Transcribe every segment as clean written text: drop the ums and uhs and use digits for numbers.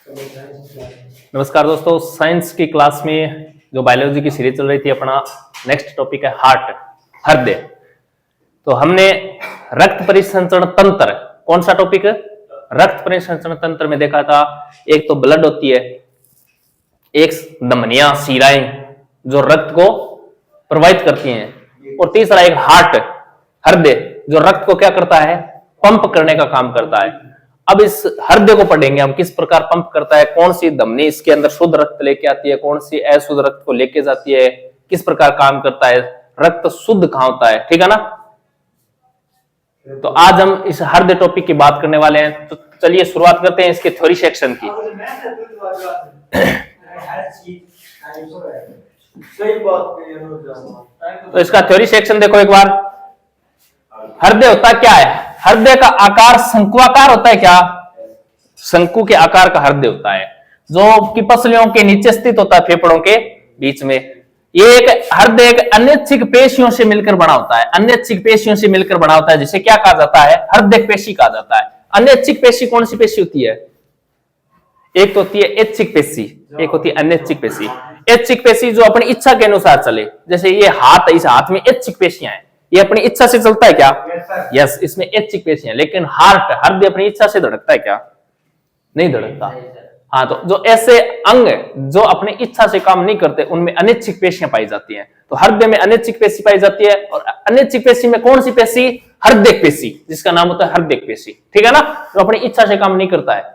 नमस्कार दोस्तों, साइंस की क्लास में जो बायोलॉजी की सीरीज चल रही थी, अपना नेक्स्ट टॉपिक है हार्ट, हृदय। तो हमने रक्त परिसंचरण तंत्र, कौन सा टॉपिक, रक्त परिसंचरण तंत्र में देखा था। एक तो ब्लड होती है, एक धमनियां, शिराएं जो रक्त को प्रवाहित करती हैं, और तीसरा एक हार्ट, हृदय, जो रक्त को क्या करता है, पंप करने का काम करता है। अब इस हृदय को पढ़ेंगे हम, किस प्रकार पंप करता है, कौन सी धमनी इसके अंदर शुद्ध रक्त लेके आती है, कौन सी अशुद्ध रक्त को लेके जाती है, किस प्रकार काम करता है, रक्त शुद्ध कहां होता है, ठीक है ना। तो आज हम इस हृदय टॉपिक की बात करने वाले हैं। तो चलिए शुरुआत करते हैं इसके थ्योरी सेक्शन की। तो इसका थ्योरी सेक्शन देखो एक बार। हृदय होता क्या है? हृदय का आकार शंकुआकार होता है क्या? शंकु के आकार का हृदय होता है, जो कि पसलियों के नीचे स्थित होता है, फेफड़ों के बीच में। ये एक हृदय एक अनैच्छिक पेशियों से मिलकर बना होता है, अनैच्छिक पेशियों से मिलकर बना होता है, जिसे क्या कहा जाता है, हृदय पेशी कहा जाता है। अनैच्छिक पेशी कौन सी पेशी होती है? एक तो होती है ऐच्छिक पेशी, एक होती है अनैच्छिक पेशी। ऐच्छिक पेशी जो अपनी इच्छा के अनुसार चले, जैसे ये हाथ, इस हाथ में ऐच्छिक पेशियां हैं, ये अपनी इच्छा से चलता है क्या? यस, इसमें ऐच्छिक पेशियां। लेकिन हार्ट, हृदय अपनी इच्छा से धड़कता है क्या? नहीं धड़कता। हाँ, तो जो ऐसे अंग जो अपनी इच्छा से काम नहीं करते, उनमें अनैच्छिक पेशियां पाई जाती हैं। तो हृदय में अनैच्छिक पेशी पाई जाती है, और अनैच्छिक पेशी में कौन सी पेशी? हृदय पेशी, जिसका नाम होता है हृदय पेशी, ठीक है ना, जो अपनी इच्छा से काम नहीं करता है,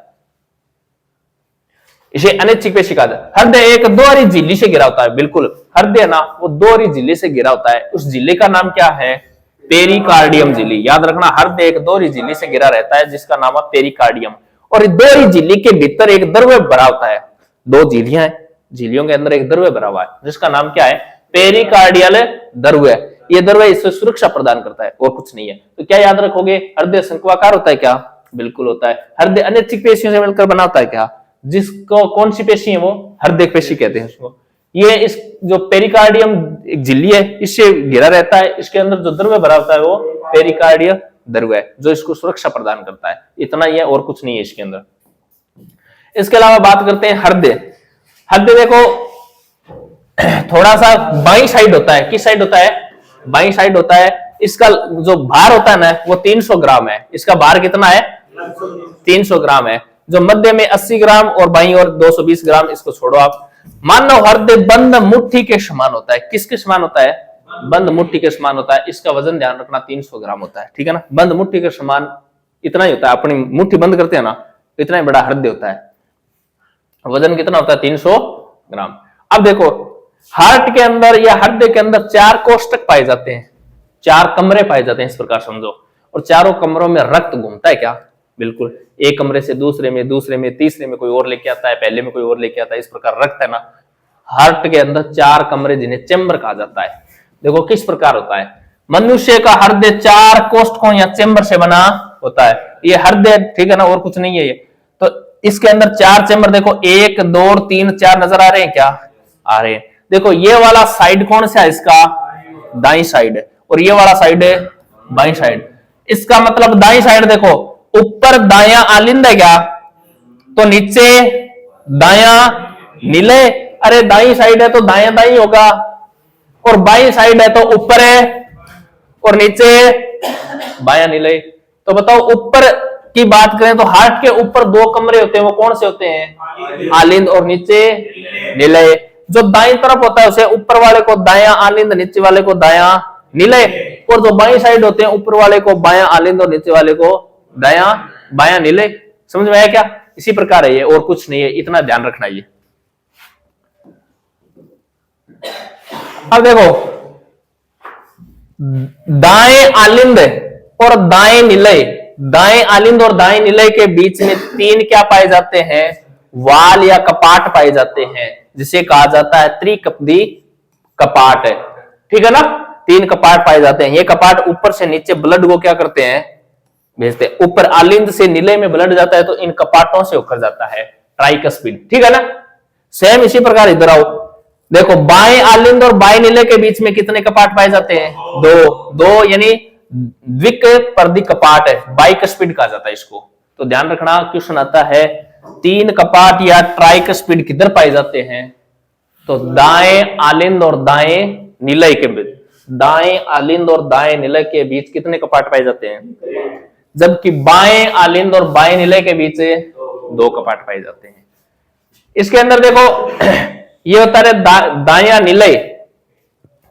इसे अनैच्छिक पेशी कहा जाता है। हृदय एक दोहरी झिल्ली से घिरा होता है, बिल्कुल, हृदय ना वो दोहरी झिल्ली से घिरा होता है। उस झिल्ली का नाम क्या है? पेरिकार्डियम झिल्ली। याद रखना, हृदय एक दोहरी झिल्ली से घिरा रहता है, जिसका नाम है पेरिकार्डियम। और दोहरी झिल्ली के भीतर एक द्रव्य भरा होता है, दो झिल्लियां हैं, झिल्लियों के अंदर एक द्रव्य भरा हुआ है, जिसका नाम क्या है? पेरिकार्डियल द्रव्य। ये द्रव्य इससे सुरक्षा प्रदान करता है, और कुछ नहीं है। तो क्या याद रखोगे? हृदय शंकुआकार होता है क्या? बिल्कुल होता है। हृदय अनैच्छिक पेशियों से मिलकर बना होता है क्या? जिसको कौन सी पेशी है? वो हृदय पेशी कहते हैं उसको। ये इस जो पेरिकार्डियम एक झिल्ली है, इससे घिरा रहता है, इसके अंदर जो द्रव्य भरा होता है वो पेरिकार्डियल द्रव्य है, जो इसको सुरक्षा प्रदान करता है। इतना ही है, और कुछ नहीं है इसके अंदर। इसके अलावा बात करते हैं हृदय। हृदय देखो थोड़ा सा बाईं साइड होता है। किस साइड होता है? बाईं साइड होता है। इसका जो भार होता है ना, वो 300 ग्राम है। इसका भार कितना है? 300 ग्राम है। जो मध्य में 80 ग्राम और बाईं ओर 220 ग्राम। इसको छोड़ो आप। मानव हृदय बंद मुट्ठी के समान होता है। किसके समान होता है? बंद मुट्ठी के समान होता है। इसका वजन ध्यान रखना 300 ग्राम होता है, ठीक है ना। बंद मुट्ठी के समान इतना ही होता है। अपनी मुट्ठी बंद करते हैं ना, इतना ही बड़ा हृदय होता है। वजन कितना होता है? 300 ग्राम। अब देखो, हार्ट के अंदर या हृदय के अंदर 4 कोष्ठक पाए जाते हैं, 4 कमरे पाए जाते हैं, इस प्रकार समझो। और चारों कमरों में रक्त घूमता है क्या? बिल्कुल। एक कमरे से दूसरे में, दूसरे में तीसरे में कोई और लेके आता है, पहले में कोई और लेके आता है, इस प्रकार रक्त है ना। हार्ट के अंदर 4 कमरे, जिन्हें चेम्बर कहा जाता है। देखो किस प्रकार होता है। मनुष्य का हृदय 4 कोष्ठकों या चेम्बर से बना होता है। ये हृदय, ठीक है ना, और कुछ नहीं है ये। तो इसके अंदर 4 चेम्बर देखो, 1 2 3 4 नजर आ रहे हैं क्या? आ रहे हैं। देखो ये वाला साइड कौन सा है इसका? दाई साइड है। और ये वाला साइड है बाई साइड। इसका मतलब दाई साइड देखो, ऊपर दाया आलिंद है क्या? तो नीचे दाया नीले। अरे दाई साइड है तो दाया दाई होगा, और बाई साइड है तो ऊपर है, और नीचे बाया नीले। तो बताओ, ऊपर की बात करें तो हार्ट के ऊपर 2 कमरे होते हैं, वो कौन से होते हैं? आलिंद, और नीचे नीले। जो दाई तरफ होता है उसे ऊपर वाले को दाया आलिंद, नीचे वाले को दाया नीले। और जो बाई साइड होते हैं, ऊपर वाले को बाया आलिंद और नीचे वाले को दाया बाया नीले। समझ में आया क्या? इसी प्रकार है ये, और कुछ नहीं है, इतना ध्यान रखना ये। अब देखो, दाएं आलिंद और दाएं निलय, दाएं आलिंद और दाएं निलय के बीच में 3 क्या पाए जाते हैं? वाल या कपाट पाए जाते हैं, जिसे कहा जाता है त्रिकपदी कपाट है, ठीक है ना। 3 कपाट पाए जाते हैं। ये कपाट ऊपर से नीचे ब्लड को क्या करते हैं? भेजते हैं। ऊपर आलिंद से निलय में ब्लड जाता है, तो इन कपाटों से होकर जाता है ट्राइकस्पिड, ठीक है ना। सेम इसी प्रकार इधर आओ, देखो बाएं आलिंद और बाएं नीले के बीच में कितने कपाट पाए जाते हैं? 2 यानी द्विक पर्दी कपाट है, बाइकस्पिड कहा जाता है इसको। तो ध्यान रखना, क्वेश्चन आता है तीन कपाट या ट्राइकस्पिड किधर पाए जाते हैं? तो दाएं आलिंद और दाएं निलय के बीच, दाएं आलिंद और दाएं निलय के बीच कितने कपाट पाए जाते हैं? जबकि बाएं आलिंद और बाएं निलय के बीच दो कपाट पाए जाते हैं। इसके अंदर देखो ये होता है दाया निलय,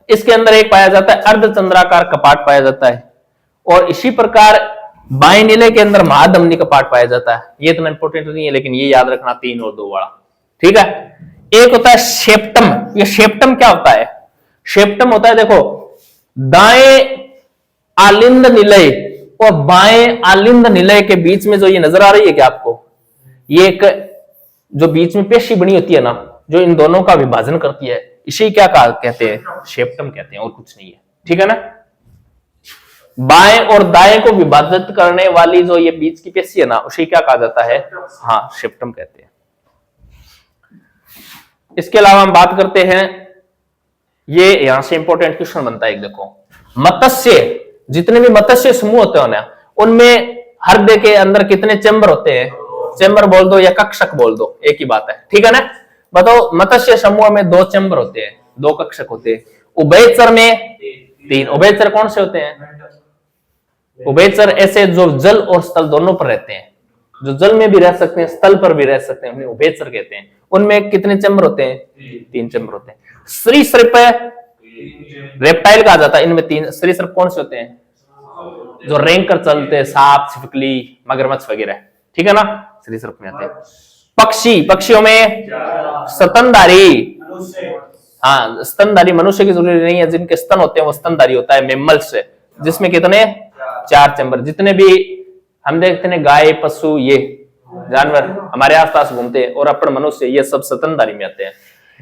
इसके अंदर एक पाया जाता है अर्धचंद्राकार कपाट पाया जाता है, और इसी प्रकार बाएं निलय के अंदर महाधमनी कपाट पाया जाता है। ये इतना इंपॉर्टेंट नहीं है, लेकिन ये याद रखना 3 और 2 वाला, ठीक है। एक होता है शेप्टम। ये शेप्टम क्या होता है? शेप्टम होता है देखो दाएं आलिंद निलय और बाएं आलिंद निलय के बीच में जो ये नजर आ रही है क्या आपको, ये एक जो बीच में पेशी बनी होती है ना, जो इन दोनों का विभाजन करती है, इसे क्या कहते हैं? शेप्टम कहते हैं, और कुछ नहीं है, ठीक है ना। बाएं और दाएं को विभाजित करने वाली जो ये बीच की पेशी है ना, उसे क्या कहा जाता है? हाँ, शेप्टम कहते हैं। इसके अलावा हम बात करते हैं, ये यहां से इंपॉर्टेंट क्वेश्चन बनता है एक, देखो मत्स्य, जितने भी मत्स्य समूह होते हैं ना, उनमें हृदय के अंदर कितने चैम्बर होते हैं? चैम्बर बोल दो या कक्षक बोल दो, एक ही बात है, ठीक है ना। बताओ, मत्स्य समूह में 2 चैम्बर होते हैं, 2 कक्षक होते हैं। उभयचर में 3। उभयचर कौन से होते हैं? उभयचर ऐसे जो जल और स्थल दोनों पर रहते हैं, जो जल में भी रह सकते हैं, स्थल पर भी रह सकते हैं, उन्हें उभयचर कहते हैं। उनमें कितने चैम्बर होते हैं? 3 चैम्बर होते हैं। सरीसृप रेप्टाइल कहा जाता है, इनमें 3। सरीसृप कौन से होते हैं? जो रेंग कर चलते हैं, सांप, छिपकली, मगरमच्छ वगैरह, ठीक है ना, सरीसृप में आते हैं। पक्षी, पक्षियों में स्तनधारी, हाँ स्तनधारी मनुष्य की जरूरी नहीं है, जिनके स्तन होते हैं वो स्तनधारी होता है। मेमल्स, जिसमें कितने? 4 चैम्बर। जितने भी हम देखते हैं गाय, पशु, ये जानवर हमारे आसपास घूमते हैं, और अपन मनुष्य, ये सब स्तनधारी में आते हैं।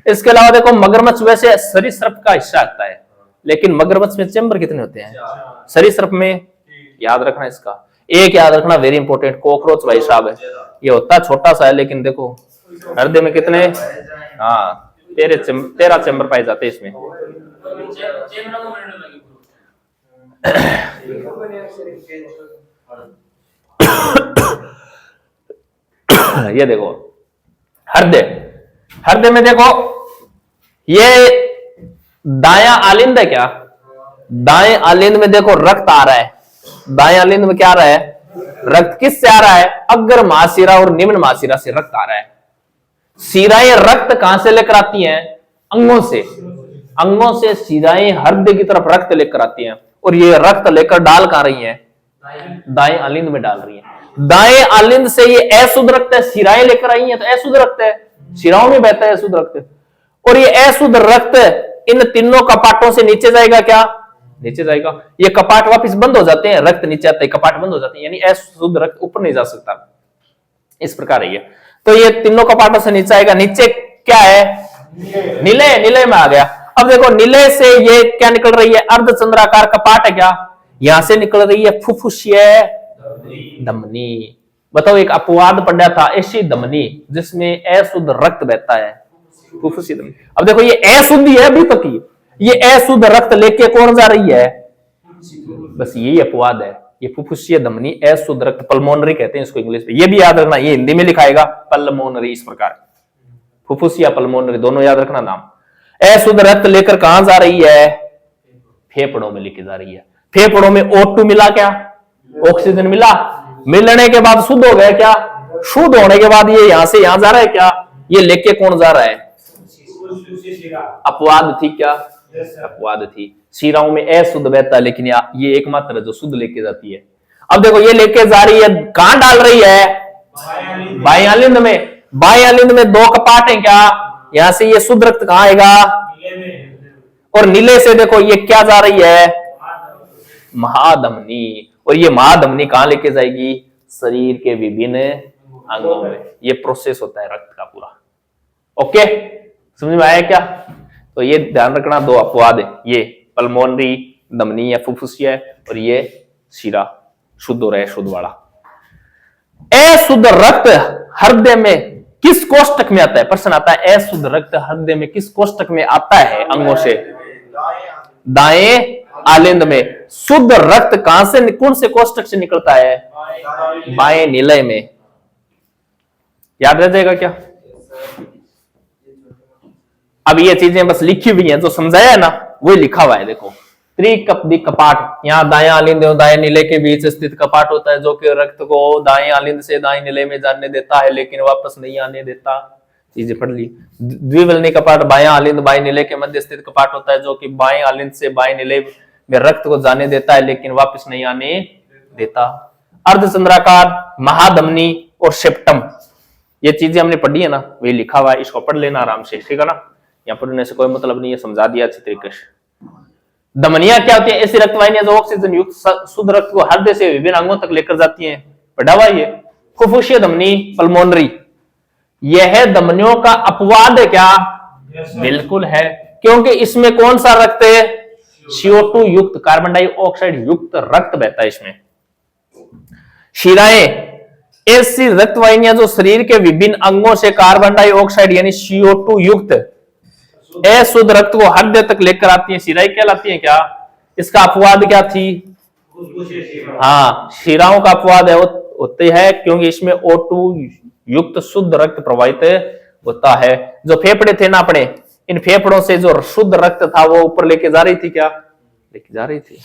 इसके अलावा देखो मगरमच्छ वैसे सरीसृप का हिस्सा आता है, लेकिन मगरमच्छ में चैम्बर कितने होते हैं? सरीसृप में, याद रखना इसका, एक याद रखना वेरी इंपॉर्टेंट, कॉकरोच भाई साहब है, ये होता छोटा सा है, लेकिन देखो हृदय में कितने? हाँ 13 चैम्बर पाए जाते हैं इसमें। ये देखो हृदय, हृदय में देखो ये दाया आलिंद है क्या? दाएं आलिंद में देखो रक्त आ रहा है, दाएं आलिंद में क्या आ रहा है? रक्त। किससे आ रहा है? अग्र महाशिरा और निम्न महाशिरा से रक्त आ रहा है। शिराएं रक्त कहां से लेकर आती हैं? अंगों से। अंगों से शिराएं हृदय की तरफ रक्त लेकर आती हैं, और ये रक्त लेकर डाल कहां रही हैं? दाएं आलिंद में डाल रही हैं। दाएं आलिंद से ये अशुद्ध रक्त है, शिराएं लेकर आई हैं तो अशुद्ध रक्त है, शिराओं में बहता है अशुद्ध रक्त, और ये अशुद्ध रक्त इन तीनों कपाटों से नीचे जाएगा क्या? नीचे जाएगा। ये कपाट वापस बंद हो जाते हैं, रक्त नीचे आता है, कपाट बंद हो जाते हैं, यानी अशुद्ध रक्त ऊपर नहीं जा सकता। इस प्रकार है ये। तो ये तीनों कपाटों से नीचे आएगा। नीचे क्या है? निलय, निलय में आ गया। अब देखो निलय से ये क्या निकल रही है? अर्धचंद्राकार कपाट है क्या? यहां से निकल रही है फुफ्फुसीय धमनी। बताओ, एक अपवाद पड़ा था, ऐसी धमनी जिसमें अशुद्ध रक्त बहता है, फुफ्फुसीय धमनी। अब देखो ये अशुद्ध है अभी तक, ये अशुद्ध रक्त लेके कौन जा रही है? बस यही अपवाद है। ये फुफ्फुसीय धमनी अशुद्ध रक्त, पल्मोनरी कहते हैं इसको इंग्लिश में, ये भी याद रखना, ये हिंदी में लिखाएगा पल्मोनरी, इस प्रकार फुफ्फुसिया पल्मोनरी दोनों याद रखना नाम। अशुद्ध रक्त लेकर कहां जा रही है? फेफड़ों में लेके जा रही है। फेफड़ों में O2 मिला क्या? ऑक्सीजन मिला, मिलने के बाद शुद्ध हो गया क्या? शुद्ध होने के बाद ये यहां से यहां जा रहा है क्या? ये लेके कौन जा रहा है? अपवाद थी क्या? अपवाद थी। शिराओं में अशुद्ध बहता है, लेकिन ये एकमात्र जो शुद्ध लेके जाती है। अब देखो ये लेके जा रही है, कहां डाल रही है? बाएं आलिंद में। बाएं आलिंद में 2 कपाट है क्या? यहां से ये शुद्ध रक्त कहां आएगा? और नीले से देखो ये क्या जा रही है? महाधमनी। और ये महाधमनी कहां लेके जाएगी? शरीर के विभिन्न अंगों में। ये प्रोसेस होता है रक्त का पूरा। ओके, समझ में आया क्या? तो ये ध्यान रखना, 2 अपवाद है, ये पल्मोनरी धमनी या फुफ्फुसिया, और ये शिरा शुद्ध और अशुद्ध वाला। अशुद्ध रक्त हृदय में किस कोष्टक में आता है? प्रश्न आता है, अशुद्ध रक्त हृदय में किस कोष्टक में आता है? अंगों से दाएं आलिंद में। शुद्ध रक्त कहां से, कौन से कोष्टक से निकलता है? बाएं निलय में। याद रह जाएगा क्या? अब ये चीजें बस लिखी हुई हैं, जो समझाया है ना वही लिखा हुआ है। देखो त्रिकपदी कपाट, यहाँ दाएं आलिंद और दाएं नीले के बीच स्थित कपाट होता है, जो कि रक्त को दाएं आलिंद से दाएं नीले में जाने देता है लेकिन वापस नहीं आने देता। चीजें पढ़ ली। द्विवलनी कपाट, बाएं आलिंद बाएं नीले के मध्य स्थित कपाट होता है, जो कि बाएं आलिंद से बाएं नीले में रक्त को जाने देता है लेकिन वापस नहीं आने देता। अर्धचंद्राकार, महाधमनी और सेप्टम, ये चीजें हमने पढ़ी है ना, वही लिखा हुआ है, इसको पढ़ लेना आराम से, ठीक है ना। यहाँ पढ़ने से कोई मतलब नहीं है, समझा दिया अच्छी तरीके से। धमनियां क्या होती है? ऐसी रक्तवाहिनियां जो ऑक्सीजन युक्त शुद्ध रक्त को हृदय से विभिन्न अंगों तक लेकर जाती हैं। पढ़ा हुआ ये फुफ्फुसीय धमनी, पल्मोनरी, यह धमनियों का अपवाद है क्या? बिल्कुल है, क्योंकि इसमें कौन सा रक्त है? CO2 युक्त, कार्बन डाइऑक्साइड युक्त रक्त बहता है इसमें। शिराएं, ऐसी रक्तवाहिनियां जो शरीर के विभिन्न अंगों से कार्बन डाइऑक्साइड यानी CO2 युक्त अशुद्ध रक्त को हृदय तक लेकर आती हैं, शिराएं कहलाती हैं क्या? इसका अपवाद क्या थी? हाँ, शिराओं का अपवाद है होते है क्योंकि इसमें O2 युक्त शुद्ध रक्त प्रवाहित होता है। जो फेफड़े थे ना अपने, इन फेफड़ों से जो शुद्ध रक्त था वो ऊपर लेके जा रही थी क्या? लेके जा रही थी।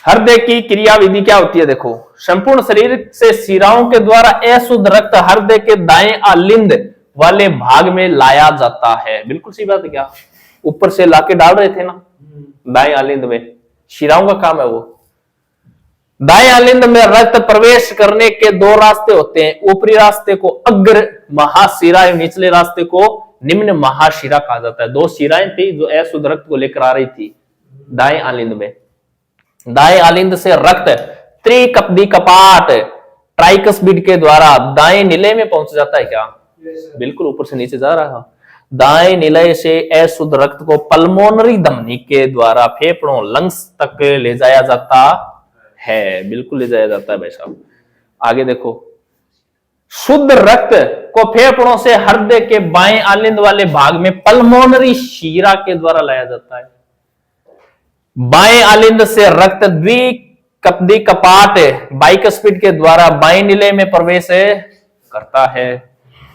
हृदय की क्रिया विधि क्या होती है? देखो, संपूर्ण शरीर से शिराओं के द्वारा अशुद्ध रक्त हृदय के दाएं आलिंद वाले भाग में लाया जाता है। बिल्कुल सी बात है क्या? ऊपर से लाके डाल रहे थे ना दाएं आलिंद में, शिराओं का काम है वो। दाएं आलिंद में रक्त प्रवेश करने के दो रास्ते होते हैं, ऊपरी रास्ते को अग्र महाशिरा, निचले रास्ते को निम्न महाशिरा कहा जाता है। दो शिराएं थी जो अशुद्ध रक्त को लेकर आ रही थी दाएं आलिंद में। दाएं आलिंद से रक्त त्रिकपदी कपाट ट्राइकस्पिड के द्वारा दाएं नीले में पहुंच जाता है क्या? बिल्कुल, ऊपर से नीचे जा रहा। दाएं नीले से अशुद्ध रक्त को पल्मोनरी धमनी के द्वारा फेफड़ों लंग्स तक ले जाया जाता है। बिल्कुल ले जाया जाता है भाई साहब। आगे देखो, शुद्ध रक्त को फेफड़ों से हृदय के बाएं आलिंद वाले भाग में पल्मोनरी शिरा के द्वारा लाया जाता है। बाएं आलिंद से रक्त द्विकपदी कपाट बाइकस्पिड के द्वारा बाएं नीले में प्रवेश करता है।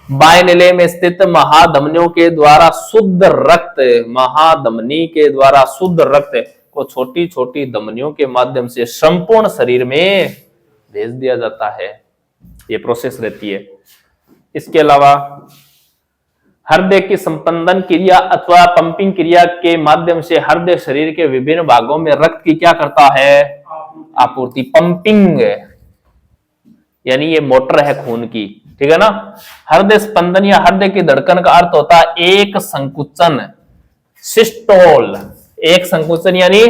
बाएं नीले में स्थित महाधमनियों के द्वारा शुद्ध रक्त, महाधमनी के द्वारा शुद्ध रक्त को छोटी छोटी धमनियों के माध्यम से संपूर्ण शरीर में भेज दिया जाता है। ये प्रोसेस रहती है। इसके अलावा हृदय की संपंदन क्रिया अथवा पंपिंग क्रिया के माध्यम से हृदय शरीर के विभिन्न भागों में रक्त की क्या करता है? आपूर्ति। पंपिंग यानी ये मोटर है खून की, ठीक है ना। हृदय स्पंदन या हृदय की धड़कन का अर्थ होता है एक संकुचन, सिस्टोल, एक संकुचन यानी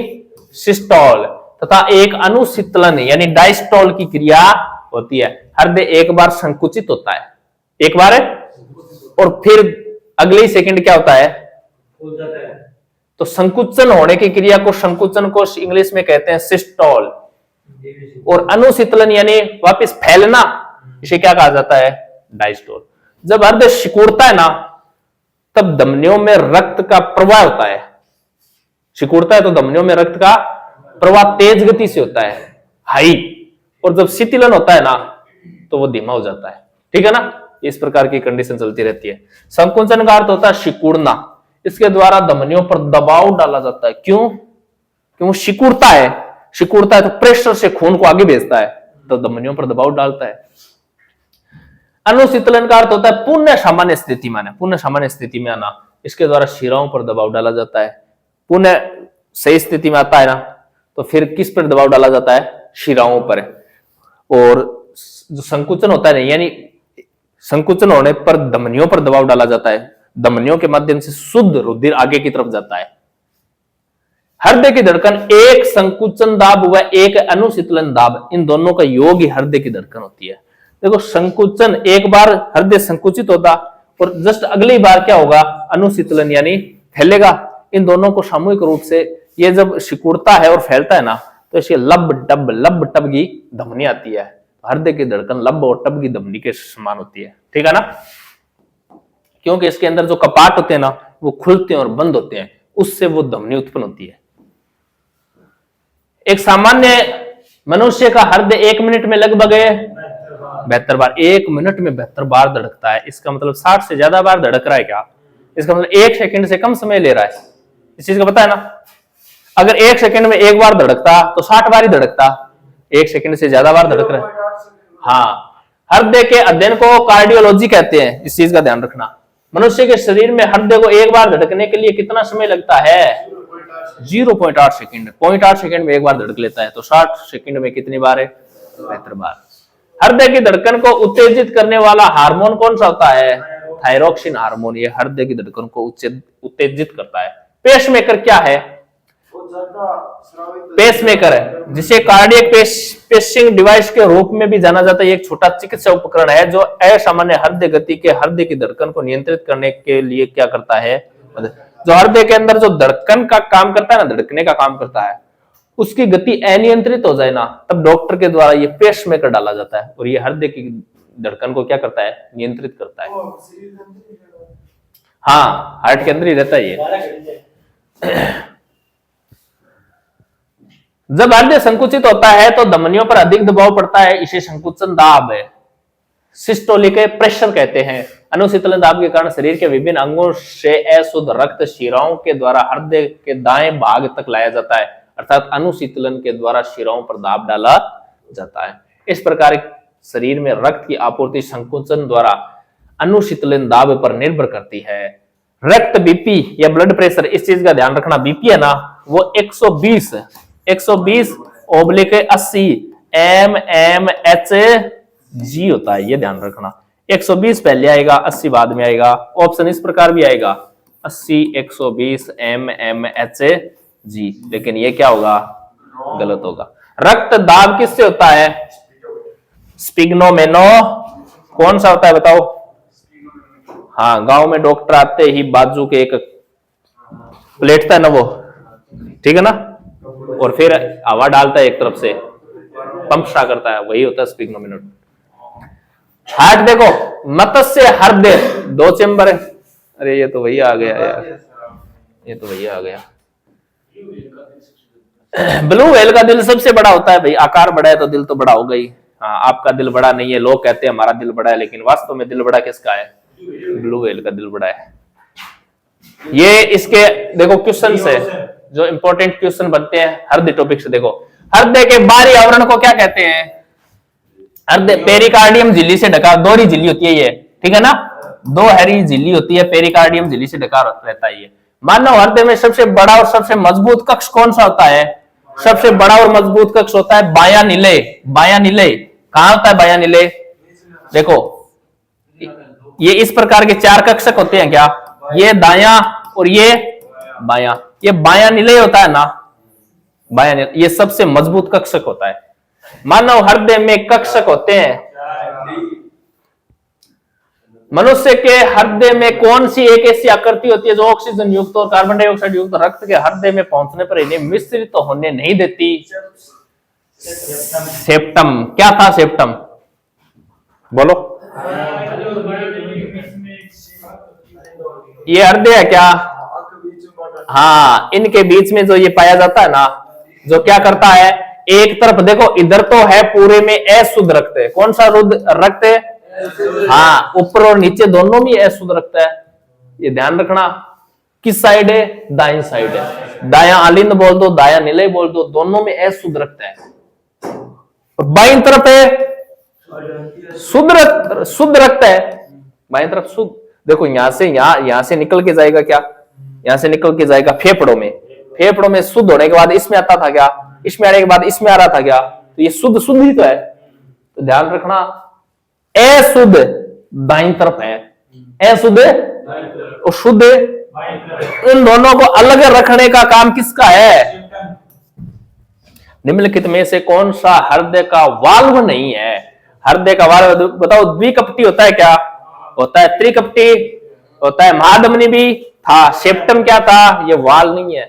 सिस्टोल, तथा एक अनुशीतलन यानी डायस्टोल की क्रिया होती है। हृदय एक बार संकुचित होता है, एक बार है, और फिर अगले सेकंड क्या होता है? हो जाता है। तो संकुचन होने की क्रिया को, संकुचन को इंग्लिश में कहते हैं सिस्टोल, और अनुशीतलन यानी वापस फैलना, इसे क्या कहा जाता है? डायस्टोल। जब हृदय सिकुड़ता है ना, तब धमनियों में रक्त का प्रवाह होता है। सिकुड़ता है तो धमनियों में रक्त का प्रवाह तेज गति से होता है, हाई, और जब शीतलन होता है ना तो वो धीमा हो जाता है, ठीक है ना। इस प्रकार की कंडीशन चलती रहती है। संकुचन का अर्थ होता है सिकुड़ना। इसके द्वारा धमनियों पर दबाव डाला जाता है। क्यों? क्यों सिकुड़ता है, सिकुड़ता है तो प्रेशर से खून को आगे भेजता है, तो धमनियों पर दबाव डालता है। अनुशीतलन का अर्थ होता है पुनः सामान्य स्थिति में आना, पुनः सामान्य स्थिति में आना। इसके द्वारा शिराओं पर दबाव डाला जाता है। पुनः सही स्थिति में आता है ना, तो फिर किस पर दबाव डाला जाता है? शिराओं पर। और जो संकुचन होता है यानी संकुचन होने पर धमनियों पर दबाव डाला जाता है। धमनियों के माध्यम से शुद्ध रुधिर आगे की तरफ जाता है। हृदय की धड़कन एक संकुचन दाब व एक अनुशीतलन दाब, इन दोनों का योग ही हृदय की धड़कन होती है। देखो, संकुचन एक बार हृदय संकुचित होता और जस्ट अगली बार क्या होगा? अनुशीतलन यानी फैलेगा। इन दोनों को सामूहिक रूप से ये जब सिकुड़ता है और फैलता है ना, तो इसे लब टब की धमनी आती है। हृदय की धड़कन लब और टब की धमनी के समान होती है, ठीक है ना। क्योंकि इसके अंदर जो कपाट होते हैं ना, वो खुलते हैं और बंद होते हैं, उससे वो धमनी उत्पन्न होती है। एक सामान्य मनुष्य का हृदय 1 मिनट में लगभग 72 बार, 1 मिनट में 72 बार धड़कता है। इसका मतलब 60 से ज्यादा बार धड़क रहा है क्या? इसका मतलब 1 सेकंड से कम समय ले रहा है। इस चीज का पता है ना? अगर 1 सेकंड में 1 बार धड़कता तो 60 बार ही धड़कता, 1 सेकंड से ज्यादा बार धड़क रहा है। हाँ, हृदय के अध्ययन को कार्डियोलॉजी कहते हैं, इस चीज का ध्यान रखना। मनुष्य के शरीर में हृदय को 1 बार धड़कने के लिए कितना समय लगता है? 0.8 सेकंड। 0.8 सेकंड में 1 बार धड़क लेता है, तो 60 सेकंड में कितनी बार है? 72 बार। हृदय की धड़कन को उत्तेजित करने वाला हार्मोन कौन सा होता है? Thyroxine hormone. ये हृदय की धड़कन को उत्तेजित करता है। पेसमेकर क्या है? पेसमेकर है, जिसे कार्डियक पेसिंग डिवाइस के रूप में भी जाना जाता है। एक छोटा चिकित्सा उपकरण है जो असामान्य हृदय गति के हृदय की धड़कन को नियंत्रित करने के लिए क्या करता है? जो हृदय के अंदर जो धड़कन का काम करता है ना, धड़कने का काम करता है, उसकी गति अनियंत्रित हो जाए ना, तब डॉक्टर के द्वारा ये पेसमेकर डाला जाता है और ये हृदय की धड़कन को क्या करता है? नियंत्रित करता है। हाँ, हार्ट के अंदर ही रहता है ये। जब हृदय संकुचित होता है तो धमनियों पर अधिक दबाव पड़ता है, इसे संकुचन दाब है, सिस्टोलिक प्रेशर कहते हैं। अनुशीतलन दाब के कारण शरीर के विभिन्न अंगों से अशुद्ध रक्त शिराओं के द्वारा हृदय के दाएं भाग तक लाया जाता है, अर्थात अनुशीतलन के द्वारा शिराओं पर दाब डाला जाता है। इस प्रकार शरीर में रक्त की आपूर्ति संकुचन द्वारा अनुशीतलन दाब पर निर्भर करती है। रक्त बीपी या ब्लड प्रेशर, इस चीज का ध्यान रखना, बीपी है ना वो 120 / 80 mmHg होता है, ये ध्यान रखना। 120 पहले आएगा, 80 बाद में आएगा। ऑप्शन इस प्रकार भी आएगा 80 120 mmHg, लेकिन ये क्या होगा? गलत होगा। रक्त दाब किससे होता है? स्पिग्नोमेनो। कौन सा होता है बताओ? हाँ, गांव में डॉक्टर आते ही बाजू के एक प्लेटता है ना वो, ठीक है ना, और फिर हवा डालता है एक तरफ से, पंप सा करता है, वही होता है स्पिग्नोमेनो। हार्ट देखो, मत्स्य हृदय 2 चेंबर है। अरे ये तो वही आ गया यार, ये तो वही आ गया। ब्लू व्हेल का दिल सबसे बड़ा होता है भाई, आकार बड़ा है तो दिल तो बड़ा होगा ही। हाँ, आपका दिल बड़ा नहीं है, लोग कहते हैं हमारा दिल बड़ा है, लेकिन वास्तव में दिल बड़ा किसका है? ब्लू व्हेल का दिल बड़ा है। ये इसके देखो क्वेश्चन है जो इंपॉर्टेंट क्वेश्चन बनते हैं हृदय टॉपिक से। देखो, हृदय के बाहरी आवरण को क्या कहते हैं? हृदय पेरिकार्डियम झिल्ली से ढका, दोहरी झिल्ली होती है ये, ठीक है ना, 2 हरी झिल्ली होती है, पेरिकार्डियम झिल्ली से ढका रहता है ये। मानव हृदय में सबसे बड़ा और सबसे मजबूत कक्ष कौन सा होता है? सबसे बड़ा और मजबूत कक्ष होता है बायां निलय। बायां निलय कहां होता है? बायां निलय देखो, ये इस प्रकार के 4 कक्षक होते हैं क्या? ये दायां और ये बायां, ये बायां निलय होता है ना, बायां निलय, ये सबसे मजबूत कक्षक होता है। मानव हृदय में कक्षक होते हैं। मनुष्य के हृदय में कौन सी एक ऐसी आकृति होती है जो ऑक्सीजन युक्त और कार्बन डाइऑक्साइड युक्त रक्त के हृदय में पहुंचने पर इन्हें मिश्रित तो होने नहीं देती? सेप्टम। क्या था सेप्टम? बोलो। ये हृदय है क्या? हाँ, इनके बीच में जो ये पाया जाता है ना, जो क्या करता है, एक तरफ देखो, इधर तो है पूरे में अशुद्ध रक्त है। कौन सा रक्त है? हाँ, ऊपर और नीचे दोनों में अशुद्ध रक्त है, ये ध्यान रखना। किस साइड है? दाएं साइड है। दायां आलिंद बोल दो, दायां निलय बोल दो, दोनों में अशुद्ध रक्त है। और बाईं तरफ है शुद्ध रक्त है। बाईं तरफ शुद्ध, देखो यहां से निकल के जाएगा क्या? यहां से निकल के जाएगा फेफड़ों में। फेफड़ों में शुद्ध होने के बाद इसमें आता था क्या? इसमें आने के बाद इसमें आ रहा था क्या? तो ये शुद्ध ही तो है। तो ध्यान रखना, अशुद्ध दाईं तरफ है, अशुद्ध और शुद्ध, इन दोनों को अलग रखने का काम किसका है? निम्नलिखित में से कौन सा हृदय का वाल्व नहीं है? हृदय का वाल्व बताओ। द्विकपटी होता है क्या? होता है। त्रिकपटी होता है। महाधमनी भी था। सेप्टम क्या था? ये वाल्व नहीं है,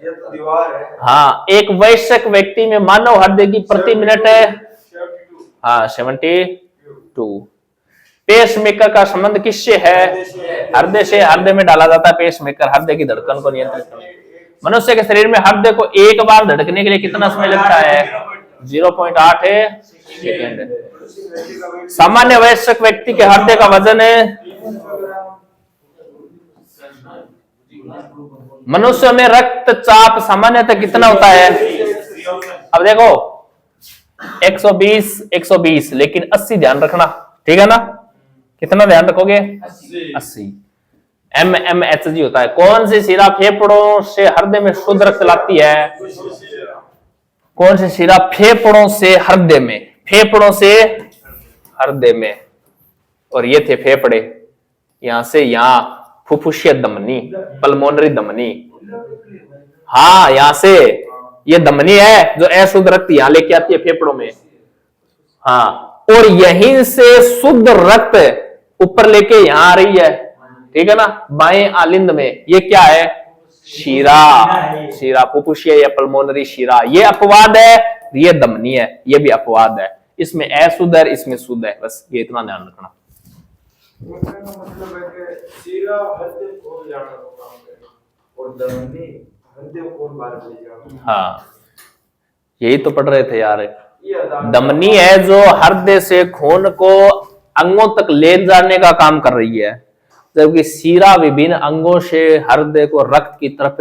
ये तो दीवार है। हाँ, एक वयस्क व्यक्ति में मानव हृदय की प्रति मिनट है 72। पेसमेकर का संबंध किससे है? हृदय से। हृदय में डाला जाता है पेसमेकर, हृदय की धड़कन को नियंत्रित करने। मनुष्य के शरीर में हृदय को एक बार धड़कने के लिए कितना समय लगता है? 0.8 सेकेंड है। सामान्य वयस्क व्यक्ति के हृदय का वजन है, मनुष्य में रक्तचाप सामान्यतः कितना होता है? अब देखो 120 लेकिन 80 ध्यान रखना, ठीक है ना? कितना ध्यान रखोगे? 80 mmHg होता है। कौन सी शिरा फेफड़ों से हृदय में शुद्ध रक्त लाती है? कौन सी शिरा फेफड़ों से हृदय में, फेफड़ों से हृदय में, और ये थे फेफड़े, यहां से यहां फुफ्फुसीय धमनी, पल्मोनरी धमनी, हाँ यहां से ये धमनी है जो अशुद्ध रक्त यहां लेके आती है फेफड़ों में, हाँ, और यहीं से शुद्ध रक्त ऊपर लेके यहां आ रही है, ठीक है ना? बाएं आलिंद में ये क्या है? शिरा, शिरा फुफ्फुसीय या पल्मोनरी शिरा। ये अपवाद है, ये धमनी है, ये भी अपवाद है। इसमें अशुद्ध है, इसमें शुद्ध है, बस ये इतना ध्यान रखना। मतलब है कि शिरा हृदय को जाना और धमनी हृदय को बाहर ले जाना। हाँ यही तो पढ़ रहे थे यार। धमनी है जो हृदय से खून को अंगों तक ले जाने का काम कर रही है, जबकि शिरा विभिन्न अंगों से हृदय को रक्त की तरफ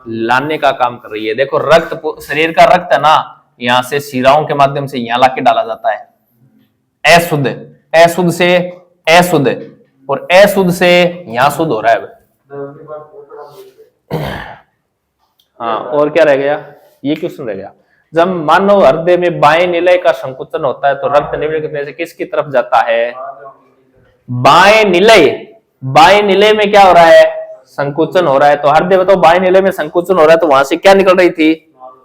लाने का काम कर रही है। देखो रक्त, शरीर का रक्त है ना, यहां से शिराओं के माध्यम से यहां लाके डाला जाता है। अशुद्ध, अशुद्ध से अशुद्ध, और अशुद्ध से यहां शुद्ध हो रहा है। हाँ और क्या रह गया? ये क्वेश्चन रह गया। जब मानव हृदय में बाएं निलय का संकुचन होता है तो रक्त निम्न से किसकी तरफ जाता है? बाएं निलय, बाएं निलय में क्या हो रहा है? संकुचन हो रहा है। तो हृदय बताओ बाएं निलय में संकुचन हो रहा है तो वहां से क्या निकल रही थी?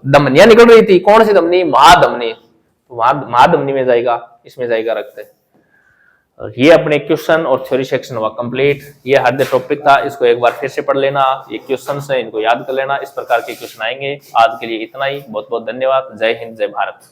धमनियां निकल रही थी। कौन सी धमनी? महाधमनी। तो महाधमनी में जाएगा, इसमें जाएगा रक्त। ये अपने क्वेश्चन और थ्योरी सेक्शन हुआ कंप्लीट। ये हृदय टॉपिक था, इसको एक बार फिर से पढ़ लेना। ये क्वेश्चन है, इनको याद कर लेना। इस प्रकार के क्वेश्चन आएंगे। आज के लिए इतना ही। बहुत बहुत धन्यवाद। जय हिंद, जय भारत।